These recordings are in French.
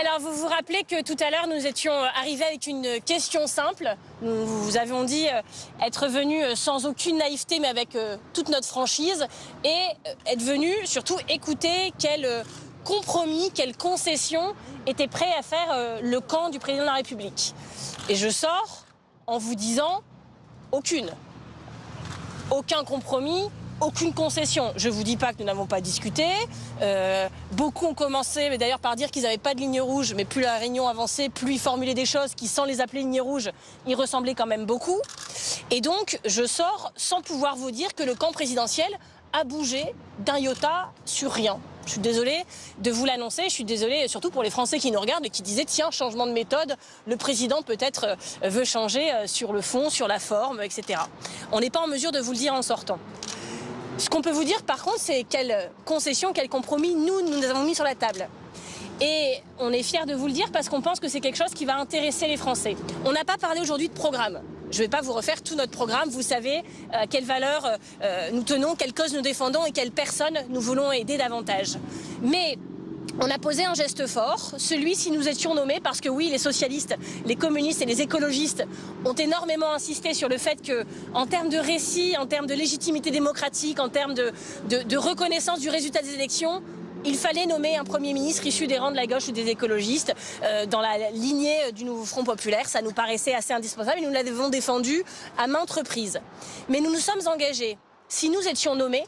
Alors, vous vous rappelez que tout à l'heure, nous étions arrivés avec une question simple. Nous vous avions dit être venus sans aucune naïveté, mais avec toute notre franchise. Et être venus, surtout, écouter quel compromis, quelle concession était prêt à faire le camp du président de la République. Et je sors en vous disant aucune. Aucun compromis. Aucune concession. Je ne vous dis pas que nous n'avons pas discuté. Beaucoup ont commencé d'ailleurs par dire qu'ils n'avaient pas de ligne rouge, mais plus la réunion avançait, plus ils formulaient des choses qui, sans les appeler lignes rouges, y ressemblaient quand même beaucoup. Et donc, je sors sans pouvoir vous dire que le camp présidentiel a bougé d'un iota sur rien. Je suis désolée de vous l'annoncer, je suis désolée surtout pour les Français qui nous regardent et qui disaient tiens, changement de méthode, le président peut-être veut changer sur le fond, sur la forme, etc. On n'est pas en mesure de vous le dire en sortant. Ce qu'on peut vous dire par contre, c'est quelle concession, quel compromis nous avons mis sur la table. Et on est fiers de vous le dire parce qu'on pense que c'est quelque chose qui va intéresser les Français. On n'a pas parlé aujourd'hui de programme. Je ne vais pas vous refaire tout notre programme. Vous savez quelles valeurs nous tenons, quelles causes nous défendons et quelles personnes nous voulons aider davantage. Mais on a posé un geste fort, celui si nous étions nommés, parce que oui, les socialistes, les communistes et les écologistes ont énormément insisté sur le fait que, en termes de récit, en termes de légitimité démocratique, en termes de reconnaissance du résultat des élections, il fallait nommer un Premier ministre issu des rangs de la gauche ou des écologistes dans la lignée du nouveau Front populaire. Ça nous paraissait assez indispensable et nous l'avons défendu à maintes reprises. Mais nous nous sommes engagés, si nous étions nommés,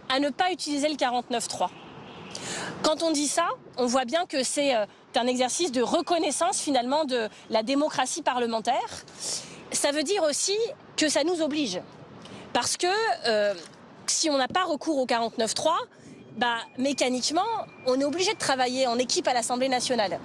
à ne pas utiliser le 49.3. Quand on dit ça, on voit bien que c'est un exercice de reconnaissance finalement de la démocratie parlementaire. Ça veut dire aussi que ça nous oblige. Parce que si on n'a pas recours au 49.3, mécaniquement, on est obligé de travailler en équipe à l'Assemblée nationale.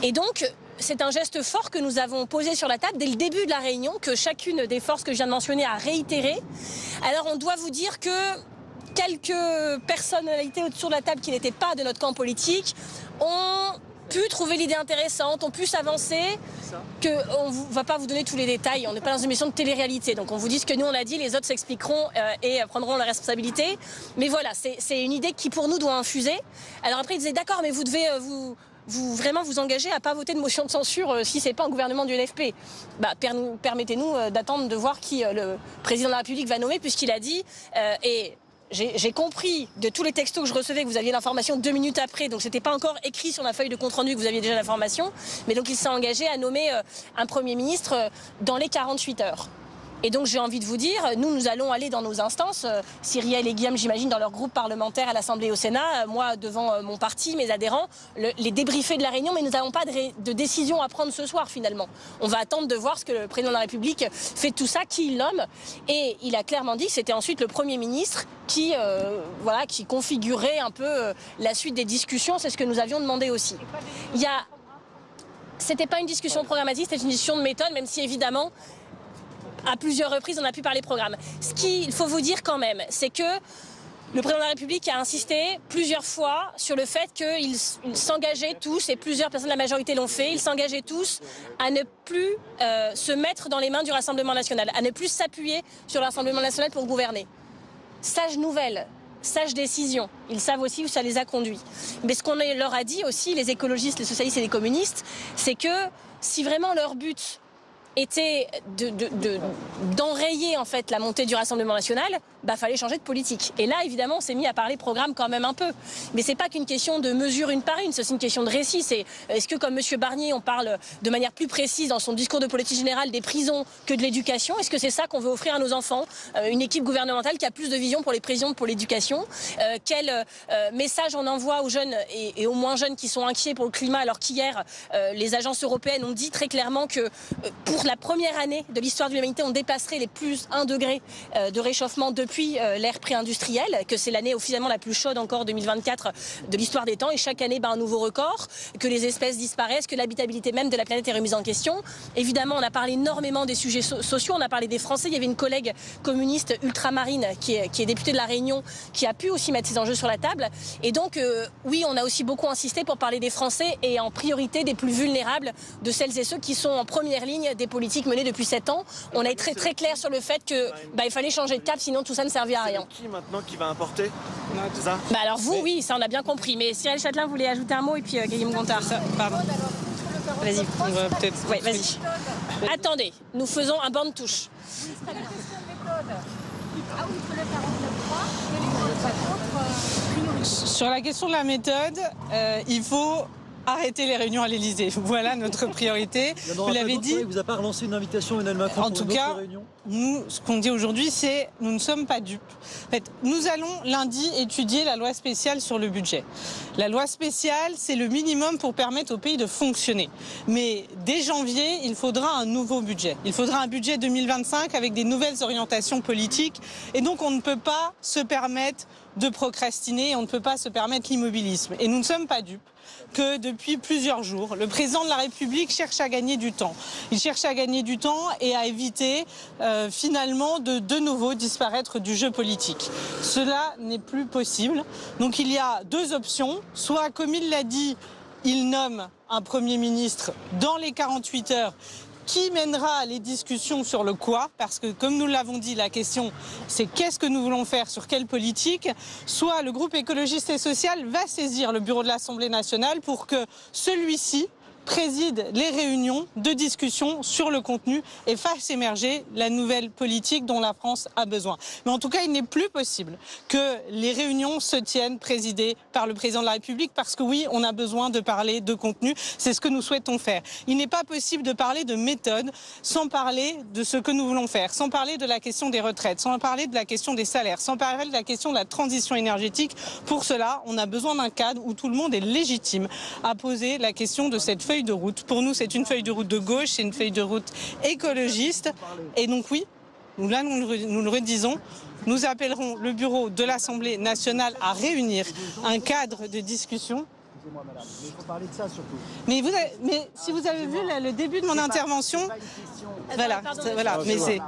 Et donc, c'est un geste fort que nous avons posé sur la table dès le début de la réunion, que chacune des forces que je viens de mentionner a réitéré. Alors, on doit vous dire que quelques personnalités autour de la table qui n'étaient pas de notre camp politique ont pu trouver l'idée intéressante, ont pu s'avancer, on ne va pas vous donner tous les détails, on n'est pas dans une émission de télé-réalité, donc on vous dit ce que nous on a dit, les autres s'expliqueront et prendront la responsabilité. Mais voilà, c'est une idée qui pour nous doit infuser. Alors après ils disaient d'accord, mais vous devez vraiment vous engager à ne pas voter de motion de censure si ce n'est pas un gouvernement du LFP. Permettez-nous d'attendre de voir qui le président de la République va nommer, puisqu'il a dit, j'ai compris de tous les textos que je recevais que vous aviez l'information 2 minutes après, donc c'était pas encore écrit sur la feuille de compte-rendu que vous aviez déjà l'information, mais donc il s'est engagé à nommer un Premier ministre dans les 48 heures. Et donc j'ai envie de vous dire, nous allons aller dans nos instances, Cyrielle et Guillaume j'imagine dans leur groupe parlementaire à l'Assemblée et au Sénat, moi devant mon parti, mes adhérents, les débriefer de la réunion, mais nous n'avons pas de décision à prendre ce soir finalement. On va attendre de voir ce que le président de la République fait de tout ça, qui il nomme, et il a clairement dit que c'était ensuite le Premier ministre qui configurait un peu la suite des discussions, c'est ce que nous avions demandé aussi. C'était pas une discussion programmatique, c'était une discussion de méthode, même si évidemment à plusieurs reprises, on a pu parler programme. Ce qu'il faut vous dire quand même, c'est que le président de la République a insisté plusieurs fois sur le fait qu'ils s'engageaient tous, et plusieurs personnes de la majorité l'ont fait, ils s'engageaient tous à ne plus se mettre dans les mains du Rassemblement national, à ne plus s'appuyer sur le Rassemblement national pour gouverner. Sage nouvelle, sage décision. Ils savent aussi où ça les a conduits. Mais ce qu'on leur a dit aussi, les écologistes, les socialistes et les communistes, c'est que si vraiment leur but était d'enrayer en fait la montée du Rassemblement national, fallait changer de politique. Et là, évidemment, on s'est mis à parler programme quand même un peu. Mais c'est pas qu'une question de mesure une par une, c'est aussi une question de récit. C'est est-ce que comme M. Barnier, on parle de manière plus précise dans son discours de politique générale des prisons que de l'éducation? Est-ce que c'est ça qu'on veut offrir à nos enfants? Une équipe gouvernementale qui a plus de vision pour les prisons que pour l'éducation? Quel message on envoie aux jeunes et aux moins jeunes qui sont inquiets pour le climat, alors qu'hier, les agences européennes ont dit très clairement que pour la première année de l'histoire de l'humanité, on dépasserait les plus 1 degré de réchauffement depuis l'ère pré-industrielle, que c'est l'année officiellement la plus chaude encore 2024 de l'histoire des temps, et chaque année un nouveau record, que les espèces disparaissent, que l'habitabilité même de la planète est remise en question. Évidemment, on a parlé énormément des sujets sociaux, on a parlé des Français. Il y avait une collègue communiste ultramarine qui est députée de La Réunion, qui a pu aussi mettre ces enjeux sur la table. Et donc, oui, on a aussi beaucoup insisté pour parler des Français et en priorité des plus vulnérables, de celles et ceux qui sont en première ligne des politiques menées depuis 7 ans. On a été très clair sur le fait que il fallait changer de cap, sinon tout ça ne servit à rien. C'est qui maintenant qui va importer? C'est ça? Alors vous, oui, ça on a bien compris. Mais Cyril Châtelain voulait ajouter un mot et puis Guillaume Gontard. Pardon. Vas-y. On va peut-être. Oui, vas-y. Attendez, nous faisons un banc de touche. Sur la question de la méthode, il faut arrêter les réunions à l'Élysée. Voilà notre priorité. Vous l'avez dit. Il vous a pas relancé une invitation Emmanuel Macron En tout cas, nous, ce qu'on dit aujourd'hui, c'est nous ne sommes pas dupes. En fait, nous allons lundi étudier la loi spéciale sur le budget. La loi spéciale, c'est le minimum pour permettre au pays de fonctionner. Mais dès janvier, il faudra un nouveau budget. Il faudra un budget 2025 avec des nouvelles orientations politiques. Et donc, on ne peut pas se permettre de procrastiner, on ne peut pas se permettre l'immobilisme. Et nous ne sommes pas dupes que depuis plusieurs jours, le président de la République cherche à gagner du temps. Il cherche à gagner du temps et à éviter finalement de nouveau disparaître du jeu politique. Cela n'est plus possible. Donc il y a deux options. Soit, comme il l'a dit, il nomme un Premier ministre dans les 48 heures qui mènera les discussions sur le quoi, parce que comme nous l'avons dit, la question c'est qu'est-ce que nous voulons faire, sur quelle politique. Soit le groupe écologiste et social va saisir le bureau de l'Assemblée nationale pour que celui-ci préside les réunions de discussion sur le contenu et fasse émerger la nouvelle politique dont la France a besoin. Mais en tout cas, il n'est plus possible que les réunions se tiennent présidées par le président de la République parce que oui, on a besoin de parler de contenu. C'est ce que nous souhaitons faire. Il n'est pas possible de parler de méthode sans parler de ce que nous voulons faire, sans parler de la question des retraites, sans parler de la question des salaires, sans parler de la question de la transition énergétique. Pour cela, on a besoin d'un cadre où tout le monde est légitime à poser la question de cette feuille de route. Pour nous, c'est une feuille de route de gauche, c'est une feuille de route écologiste. Et donc oui, nous le redisons, nous appellerons le bureau de l'Assemblée nationale à réunir un cadre de discussion. Excusez-moi madame, mais il faut parler de ça surtout. Mais si vous avez vu le début de mon intervention, voilà, mais c'est,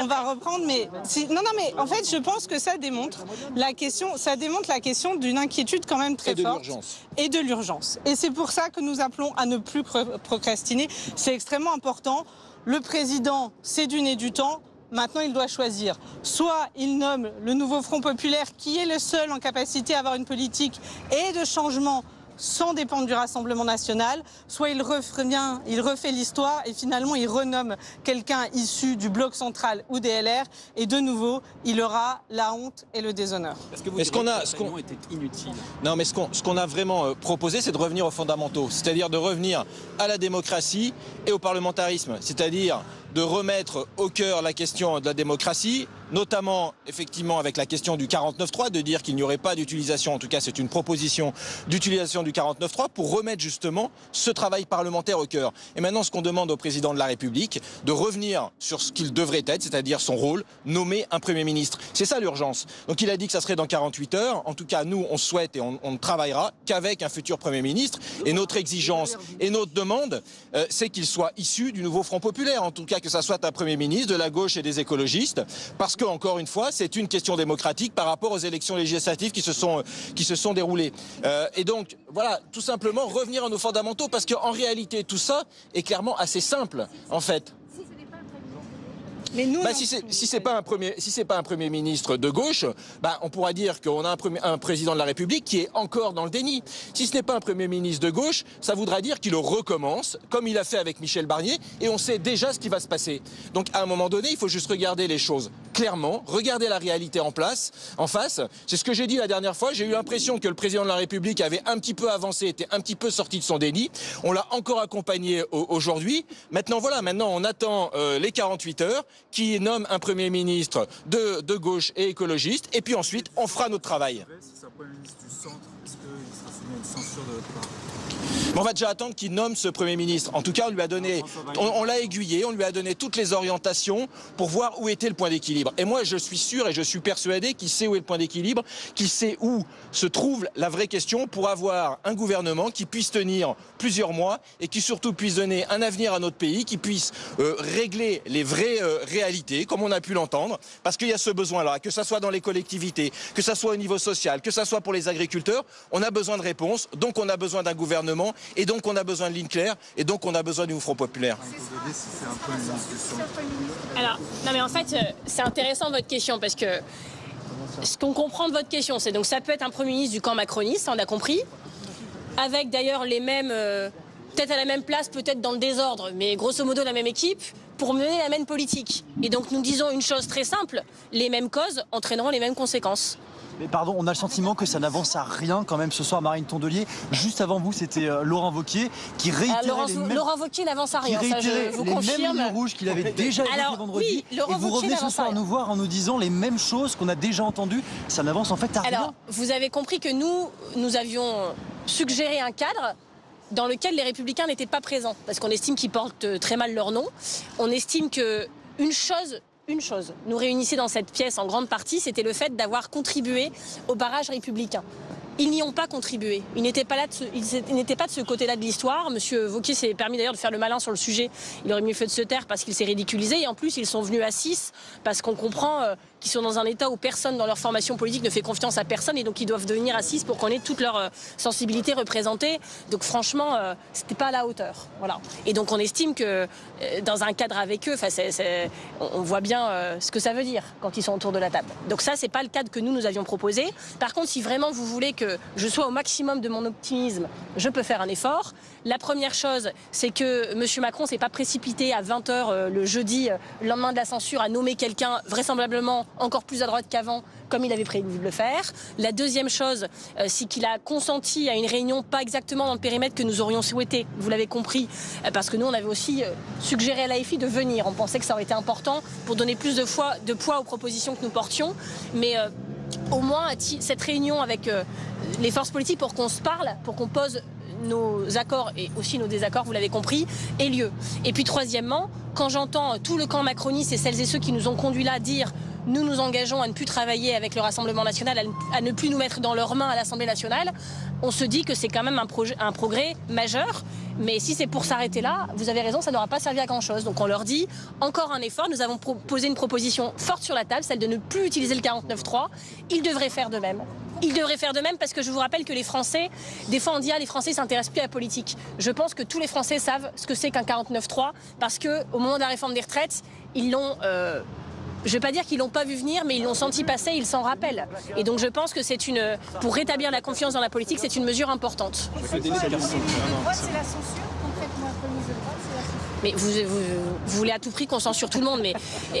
on va reprendre, mais non, mais en fait, je pense que ça démontre la question d'une inquiétude quand même très forte et de l'urgence. Et c'est pour ça que nous appelons à ne plus procrastiner. C'est extrêmement important. Le président s'est donné du temps. Maintenant, il doit choisir. Soit il nomme le nouveau Front populaire qui est le seul en capacité à avoir une politique et de changement sans dépendre du Rassemblement national, soit il refait l'histoire et finalement il renomme quelqu'un issu du bloc central ou des LR et de nouveau il aura la honte et le déshonneur. Est-ce qu'on a était inutile? Non, mais ce qu'on a vraiment proposé, c'est de revenir aux fondamentaux, c'est-à-dire de revenir à la démocratie et au parlementarisme, c'est-à-dire de remettre au cœur la question de la démocratie, notamment effectivement avec la question du 49.3, de dire qu'il n'y aurait pas d'utilisation, en tout cas c'est une proposition d'utilisation du 49.3 pour remettre justement ce travail parlementaire au cœur. Et maintenant ce qu'on demande au président de la République, de revenir sur ce qu'il devrait être, c'est-à-dire son rôle, nommer un Premier ministre. C'est ça l'urgence. Donc il a dit que ça serait dans 48 heures, en tout cas nous on souhaite et on ne travaillera qu'avec un futur Premier ministre, et notre exigence et notre demande, c'est qu'il soit issu du nouveau Front populaire, en tout cas que ça soit un Premier ministre de la gauche et des écologistes, parce que encore une fois, c'est une question démocratique par rapport aux élections législatives qui se sont déroulées. Et donc, voilà, tout simplement revenir à nos fondamentaux, parce qu'en réalité, tout ça est clairement assez simple, en fait. Mais nous, si c'est pas un premier ministre de gauche, on pourra dire qu'on a un président de la République qui est encore dans le déni. Si ce n'est pas un premier ministre de gauche, ça voudra dire qu'il recommence, comme il a fait avec Michel Barnier, et on sait déjà ce qui va se passer. Donc à un moment donné, il faut juste regarder les choses clairement, regarder la réalité en face. C'est ce que j'ai dit la dernière fois. J'ai eu l'impression que le président de la République avait un petit peu avancé, était un petit peu sorti de son déni. On l'a encore accompagné aujourd'hui. Maintenant, on attend les 48 heures. Qui nomme un Premier ministre de gauche et écologiste, et puis ensuite on fera notre travail. Si c'est un Premier ministre du centre, est-ce qu'il sera soumis à une censure de votre part? On va déjà attendre qu'il nomme ce Premier ministre. En tout cas, on lui a donné, on l'a aiguillé, on lui a donné toutes les orientations pour voir où était le point d'équilibre. Et moi, je suis sûr et je suis persuadé qu'il sait où est le point d'équilibre, qu'il sait où se trouve la vraie question pour avoir un gouvernement qui puisse tenir plusieurs mois et qui surtout puisse donner un avenir à notre pays, qui puisse régler les vraies réalités, comme on a pu l'entendre, parce qu'il y a ce besoin-là, que ça soit dans les collectivités, que ça soit au niveau social, que ça soit pour les agriculteurs, on a besoin de réponses, donc on a besoin d'un gouvernement Et donc on a besoin de lignes claires, et donc on a besoin du Front populaire. Alors, non mais en fait, c'est intéressant votre question parce que ce qu'on comprend de votre question, c'est donc ça peut être un Premier ministre du camp macroniste, on a compris, avec d'ailleurs les mêmes, peut-être à la même place, peut-être dans le désordre, mais grosso modo la même équipe, pour mener la même politique. Et donc nous disons une chose très simple, les mêmes causes entraîneront les mêmes conséquences. Mais pardon, on a le sentiment que ça n'avance à rien quand même ce soir, Marine Tondelier. Juste avant vous, c'était Laurent Wauquiez qui réitérait Laurent Wauquiez n'avance à rien, ça je vous confirme. Les mêmes lignes rouges qu'il avait déjà évoquées vendredi. Oui, Laurent et vous revenez ce soir nous voir en nous disant les mêmes choses qu'on a déjà entendues. Ça n'avance en fait à rien. Alors, vous avez compris que nous avions suggéré un cadre dans lequel les Républicains n'étaient pas présents, parce qu'on estime qu'ils portent très mal leur nom. On estime que une chose nous réunissait dans cette pièce en grande partie, c'était le fait d'avoir contribué au barrage républicain. Ils n'y ont pas contribué. Ils n'étaient pas de ce côté-là de l'histoire. Monsieur Wauquiez s'est permis d'ailleurs de faire le malin sur le sujet. Il aurait mieux fait de se taire parce qu'il s'est ridiculisé. Et en plus, ils sont venus à 6 parce qu'on comprend qu'ils sont dans un état où personne dans leur formation politique ne fait confiance à personne. Et donc, ils doivent venir à 6 pour qu'on ait toute leur sensibilité représentée. Donc, franchement, c'était pas à la hauteur. Voilà. Et donc, on estime que dans un cadre avec eux, on voit bien ce que ça veut dire quand ils sont autour de la table. Donc ça, c'est pas le cadre que nous avions proposé. Par contre, si vraiment vous voulez que je sois au maximum de mon optimisme, je peux faire un effort. La première chose, c'est que M. Macron s'est pas précipité à 20h le jeudi, le lendemain de la censure, à nommer quelqu'un vraisemblablement encore plus à droite qu'avant, comme il avait prévu de le faire. La deuxième chose, c'est qu'il a consenti à une réunion pas exactement dans le périmètre que nous aurions souhaité. Vous l'avez compris, parce que nous, on avait aussi suggéré à l'AFI de venir. On pensait que ça aurait été important pour donner plus de poids aux propositions que nous portions. Mais au moins, cette réunion avec les forces politiques pour qu'on se parle, pour qu'on pose nos accords et aussi nos désaccords, vous l'avez compris, ait lieu. Et puis troisièmement, quand j'entends tout le camp macroniste et celles et ceux qui nous ont conduits là dire « nous nous engageons à ne plus travailler avec le Rassemblement national, à ne plus nous mettre dans leurs mains à l'Assemblée nationale », on se dit que c'est quand même un progrès majeur. Mais si c'est pour s'arrêter là, vous avez raison, ça n'aura pas servi à grand-chose. Donc on leur dit encore un effort. Nous avons posé une proposition forte sur la table, celle de ne plus utiliser le 49.3. Ils devraient faire de même. Ils devraient faire de même parce que je vous rappelle que les Français, des fois on dit « ah, les Français ne s'intéressent plus à la politique ». Je pense que tous les Français savent ce que c'est qu'un 49.3 parce qu'au moment de la réforme des retraites, ils l'ont... je ne vais pas dire qu'ils ne l'ont pas vu venir, mais ils l'ont senti passer, ils s'en rappellent. Et donc je pense que pour rétablir la confiance dans la politique, c'est une mesure importante. Mais vous voulez à tout prix qu'on censure tout le monde, mais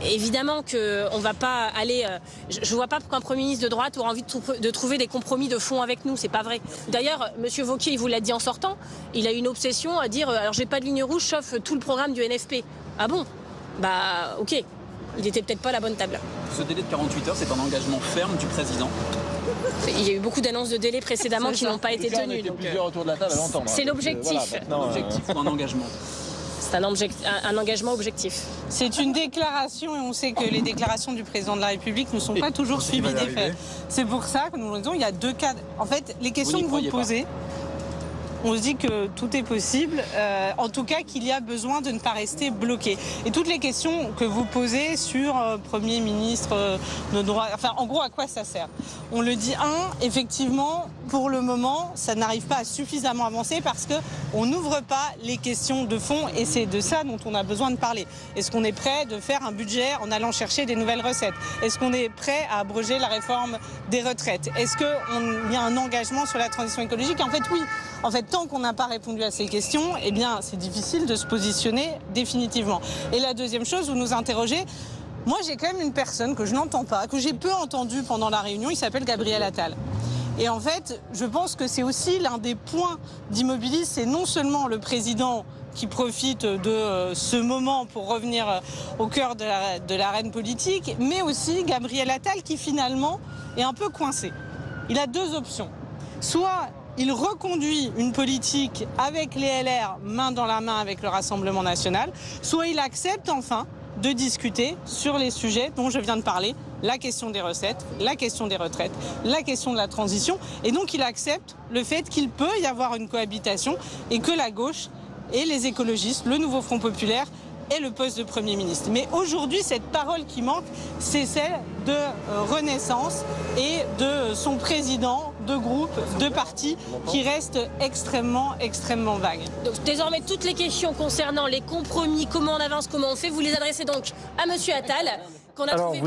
évidemment qu'on ne va pas aller... je ne vois pas pourquoi un Premier ministre de droite aura envie de trouver des compromis de fond avec nous, c'est pas vrai. D'ailleurs, M. Wauquiez, il vous l'a dit en sortant, il a une obsession à dire « alors j'ai pas de ligne rouge, sauf tout le programme du NFP ». Ah bon ? Bah ok. Il n'était peut-être pas à la bonne table. Ce délai de 48 heures, c'est un engagement ferme du président. Il y a eu beaucoup d'annonces de délai précédemment qui n'ont pas été tenues. Il y a plusieurs autour de la table à l'entendre. C'est l'objectif. Un objectif ou un engagement? C'est un engagement objectif. C'est une déclaration et on sait que les déclarations du président de la République ne sont pas toujours suivies des faits. C'est pour ça que nous disons il y a deux cas. En fait, les questions que vous posez... On se dit que tout est possible, en tout cas qu'il y a besoin de ne pas rester bloqué. Et toutes les questions que vous posez sur Premier ministre, nos droits, enfin en gros à quoi ça sert? On le dit, effectivement, pour le moment, ça n'arrive pas à suffisamment avancer parce qu'on n'ouvre pas les questions de fond et c'est de ça dont on a besoin de parler. Est-ce qu'on est prêt de faire un budget en allant chercher des nouvelles recettes? Est-ce qu'on est prêt à abroger la réforme des retraites? Est-ce qu'il y a un engagement sur la transition écologique? En fait, oui. En fait, tant qu'on n'a pas répondu à ces questions, eh bien, c'est difficile de se positionner définitivement. Et la deuxième chose, vous nous interrogez, moi j'ai quand même une personne que je n'entends pas, que j'ai peu entendue pendant la réunion, il s'appelle Gabriel Attal. Et en fait, je pense que c'est aussi l'un des points d'Immobilis, c'est non seulement le président qui profite de ce moment pour revenir au cœur de l'arène politique, mais aussi Gabriel Attal qui finalement est un peu coincé. Il a deux options. Soit il reconduit une politique avec les LR, main dans la main avec le Rassemblement national, soit il accepte enfin de discuter sur les sujets dont je viens de parler, la question des recettes, la question des retraites, la question de la transition, et donc il accepte le fait qu'il peut y avoir une cohabitation et que la gauche et les écologistes, le nouveau Front populaire, est le poste de Premier ministre. Mais aujourd'hui, cette parole qui manque, c'est celle de Renaissance et de son président de groupe, de parti, qui reste extrêmement vague. Donc désormais, toutes les questions concernant les compromis, comment on avance, comment on fait, vous les adressez donc à Monsieur Attal, qu'on a trouvé...